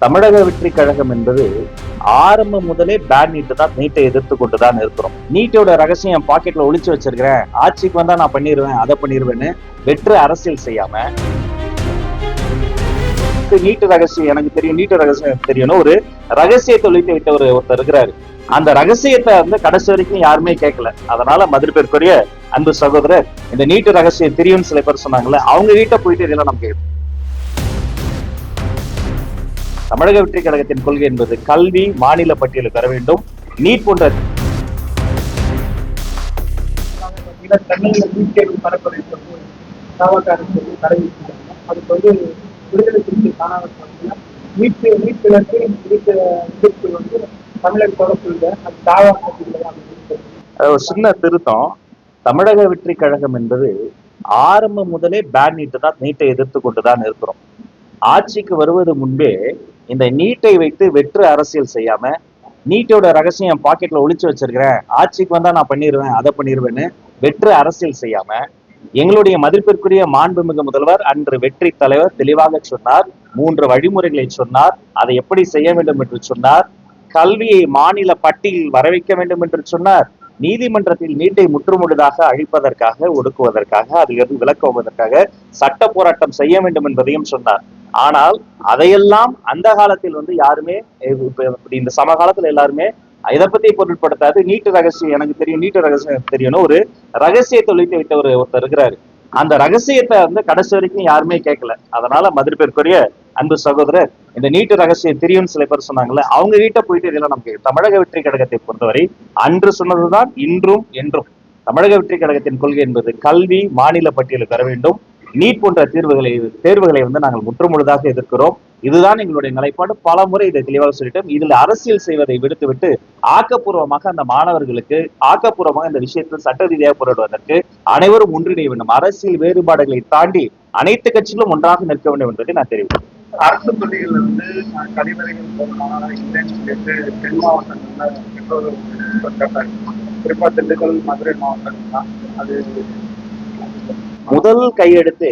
தமிழக வெற்றி கழகம் என்பது ஆரம்பம் முதலே பேட் நீட்டு தான், நீட்டை எதிர்த்து கொண்டுதான் இருக்கிறோம். நீட்டோட ரகசியம் பாக்கெட்ல ஒளிச்சு வச்சிருக்கிறேன், ஆட்சிக்கு வந்தா நான் பண்ணிடுவேன், அதை பண்ணிடுவேன்னு வெற்று அரசியல் செய்யாம, நீட்டு ரகசியம் எனக்கு தெரியும், நீட்டு ரகசியம் தெரியணும், ஒரு ரகசியத்தை ஒழித்து விட்ட ஒருத்தர் இருக்கிறாரு. அந்த ரகசியத்தை வந்து கடைசி வரைக்கும் யாருமே கேட்கல. அதனால மதிப்பிற்குரிய அன்பு சகோதரர், இந்த நீட்டு ரகசியம் தெரியும்னு சில பேர் சொன்னாங்கல்ல, அவங்க வீட்டை போயிட்டு இதெல்லாம் நம்ம கேட்போம். தமிழக வெற்றி கழகத்தின் கொள்கை என்பது கல்வி மாநில பட்டியலுக்கு வர வேண்டும். நீட் போன்ற ஒரு சின்ன திருத்தம். தமிழக வெற்றி கழகம் என்பது ஆரம்பம் முதலே பேட் நீட்டு தான், நீட்டை எதிர்த்து கொண்டுதான் இருக்கிறோம். ஆட்சிக்கு வருவது முன்பே இந்த நீட்டை வைத்து வெற்று அரசியல் செய்யாம, நீட்டோட ரகசியம் பாக்கெட்ல ஒளிச்சு வச்சிருக்கிறேன், ஆட்சிக்கு வந்தா நான் பண்ணிடுவேன், அதை பண்ணிடுவேன்னு வெற்று அரசியல் செய்யாம, எங்களுடைய மதிப்பிற்குரிய மாண்புமிகு முதல்வர் அன்று வெற்றி தலைவர் தெளிவாக சொன்னார். 3 வழிமுறைகளை சொன்னார். அதை எப்படி செய்ய வேண்டும் என்று சொன்னார். கல்வியை மாநில பட்டியலில் வர வைக்க வேண்டும் என்று சொன்னார். நீதிமன்றத்தில் நீட்டை முற்றுமுழுதாக அழிப்பதற்காக, ஒடுக்குவதற்காக, அதிலிருந்து விலக்குவதற்காக சட்ட போராட்டம் செய்ய வேண்டும் என்பதையும் சொன்னார். ஆனால் அதையெல்லாம் அந்த காலத்தில் வந்து யாருமே, இந்த சமகாலத்துல எல்லாருமே இதை பத்தி பொருட்படுத்தாது. நீட்டு ரகசியம் எனக்கு தெரியும், நீட்டு ரகசியம் தெரியணும், ஒரு ரகசியத்தை ஒழித்து விட்ட ஒருத்தர் இருக்கிறாரு. அந்த ரகசியத்தை வந்து கடைசி வரைக்கும் யாருமே கேட்கல. அதனால மதிப்பிற்குரிய அன்பு சகோதரர், இந்த நீட்டு ரகசியம் தெரியும்னு சில பேர் சொன்னாங்கல்ல, அவங்க வீட்டை போயிட்டு இதெல்லாம் நமக்கு தமிழக வெற்றி கழகத்தை பொறுத்தவரை அன்று சொன்னதுதான் இன்றும் என்றும். தமிழக வெற்றி கழகத்தின் கொள்கை என்பது கல்வி மாநில பட்டியலுக்கு வர வேண்டும். நீட் போன்ற தேர்வுகளை வந்து நாங்கள் முற்றுமுழுதாக எதிர்க்கிறோம். இதுதான் எங்களுடைய நிலைப்பாடு. பல முறை இதை தெளிவாக சொல்லிட்டோம். இதுல அரசியல் செய்வதை விடுத்துவிட்டு ஆக்கப்பூர்வமாக அந்த மாணவர்களுக்கு, ஆக்கப்பூர்வமாக இந்த விஷயத்தில் சட்ட ரீதியாக போராடுவதற்கு அனைவரும் ஒன்றிணைய வேண்டும். அரசியல் வேறுபாடுகளை தாண்டி அனைத்து கட்சிகளும் ஒன்றாக நிற்க வேண்டும் என்பதை நான் தெரிவிக்கிறேன். அரசு பள்ளிகள்ல வந்து கழிவறைகள் போகலாம் இல்லைன்னு சொல்லிட்டு தென் மாவட்டங்கள்ல பெற்றோர்கள் குறிப்பா திண்டுக்கல், மதுரை மாவட்டங்கள் தான் அது முதல் கையெழுத்து.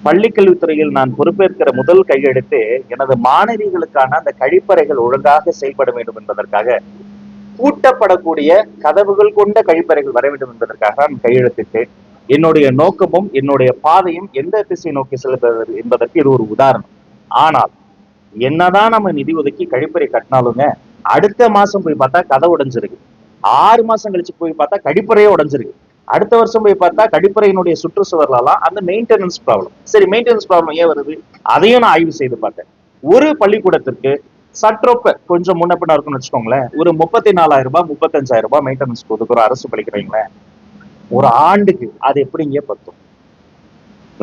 பள்ளிக்கல்வித்துறையில் நான் பொறுப்பேற்கிற முதல் கையெழுத்து எனது மாணவிகளுக்கான அந்த கழிப்பறைகள் ஒழுங்காக செயல்பட வேண்டும் என்பதற்காக, பூட்டப்படக்கூடிய கதவுகள் கொண்ட கழிப்பறைகள் வர வேண்டும் என்பதற்காக நான் கையெழுத்திட்டு, என்னுடைய நோக்கமும் என்னுடைய பாதையும் எந்த திசை நோக்கி செலுத்துவது என்பதற்கு இது ஒரு உதாரணம். ஆனால் என்னதான் நம்ம நிதி ஒதுக்கி கழிப்பறை கட்டினாலுங்க, அடுத்த மாசம் போய் பார்த்தா கதவு உடைஞ்சிருக்கு. 6 மாசம் கழிச்சு போய் பார்த்தா கழிப்பறையே உடைஞ்சிருக்கு. அடுத்த வருஷம் போய் பார்த்தா கழிப்பறையினுடைய சுற்றுச்சுவர்லாம் அந்த மெயின்டெனன்ஸ் ப்ராப்ளம். சரி, மெயின்டெனன்ஸ் ப்ராப்ளம் ஏன் வருது, அதையும் நான் ஆய்வு செய்து பார்த்தேன். ஒரு பள்ளிக்கூடத்திற்கு சற்றொப்ப கொஞ்சம் முன்ன பின்ன இருக்குன்னு வச்சுக்கோங்களேன், ஒரு 34,000 ரூபாய் 35,000 ரூபாய் மெயின்டெனன்ஸ் கொடுக்குறோம் அரசு பள்ளிக்கூடங்களேன். ஒரு ஆண்டுக்கு அது எப்படிங்க பத்தும்?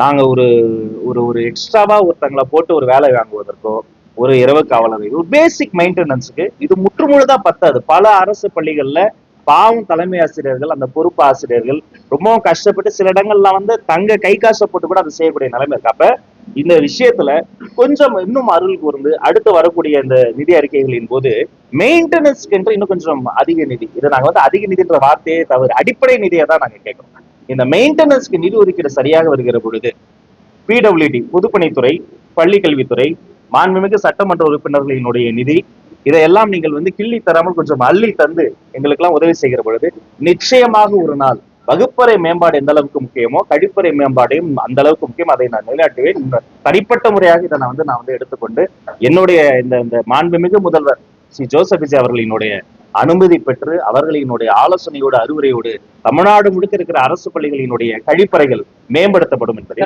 நாங்க ஒரு ஒரு எக்ஸ்ட்ராவா ஒருத்தங்களை போட்டு ஒரு வேலை வாங்குவதற்கோ, ஒரு இரவு காவலரை, ஒரு பேசிக் மெயின்டெனன்ஸுக்கு இது முற்றுமுழுதான் பத்தாது. பல அரசு பள்ளிகள்ல பாவம் தலைமை ஆசிரியர்கள், அந்த பொறுப்பு ஆசிரியர்கள் ரொம்பவும் கஷ்டப்பட்டு சில இடங்கள்ல வந்து தங்க கை காசை போட்டு கூட அதை செய்யக்கூடிய நிலைமை இருக்கு. அப்ப இந்த விஷயத்துல கொஞ்சம் இன்னும் அருள் கூர்ந்து அடுத்து வரக்கூடிய இந்த நிதி அறிக்கைகளின் போது மெயின்டெனன்ஸ்க்கு என்று இன்னும் கொஞ்சம் அதிக நிதி, இதை நாங்க வந்து அதிக நிதின்ற வார்த்தையே தவிர அடிப்படை நிதியை தான் நாங்க கேட்கிறோம். இந்த மெயின்டெனன்ஸ்க்கு நிதி ஒதுக்கீடு சரியாக வருகிற பொழுது பிடபிள்யூடி, பொதுப்பணித்துறை, பள்ளி கல்வித்துறை, மாண்புமிகு சட்டமன்ற உறுப்பினர்களினுடைய நிதி, இதையெல்லாம் நீங்கள் வந்து கிள்ளி தராமல் கொஞ்சம் அள்ளி தந்து எங்களுக்கு எல்லாம் உதவி செய்கிற பொழுது நிச்சயமாக ஒரு நாள் வகுப்பறை மேம்பாடு எந்த அளவுக்கு முக்கியமோ கழிப்பறை மேம்பாடையும் அந்த அளவுக்கு முக்கியம். அதை நான் நிலைநாட்டுவேன். தனிப்பட்ட முறையாக இதை நான் வந்து எடுத்துக்கொண்டு என்னுடைய இந்த மாண்புமிகு முதல்வர் ஸ்ரீ ஜோசப் விஜய் அவர்களினுடைய அனுமதி பெற்று, அவர்களினுடைய ஆலோசனையோடு, அறிவுரையோடு தமிழ்நாடு முழுக்க இருக்கிற அரசு பள்ளிகளினுடைய கழிப்பறைகள் மேம்படுத்தப்படும் என்பதை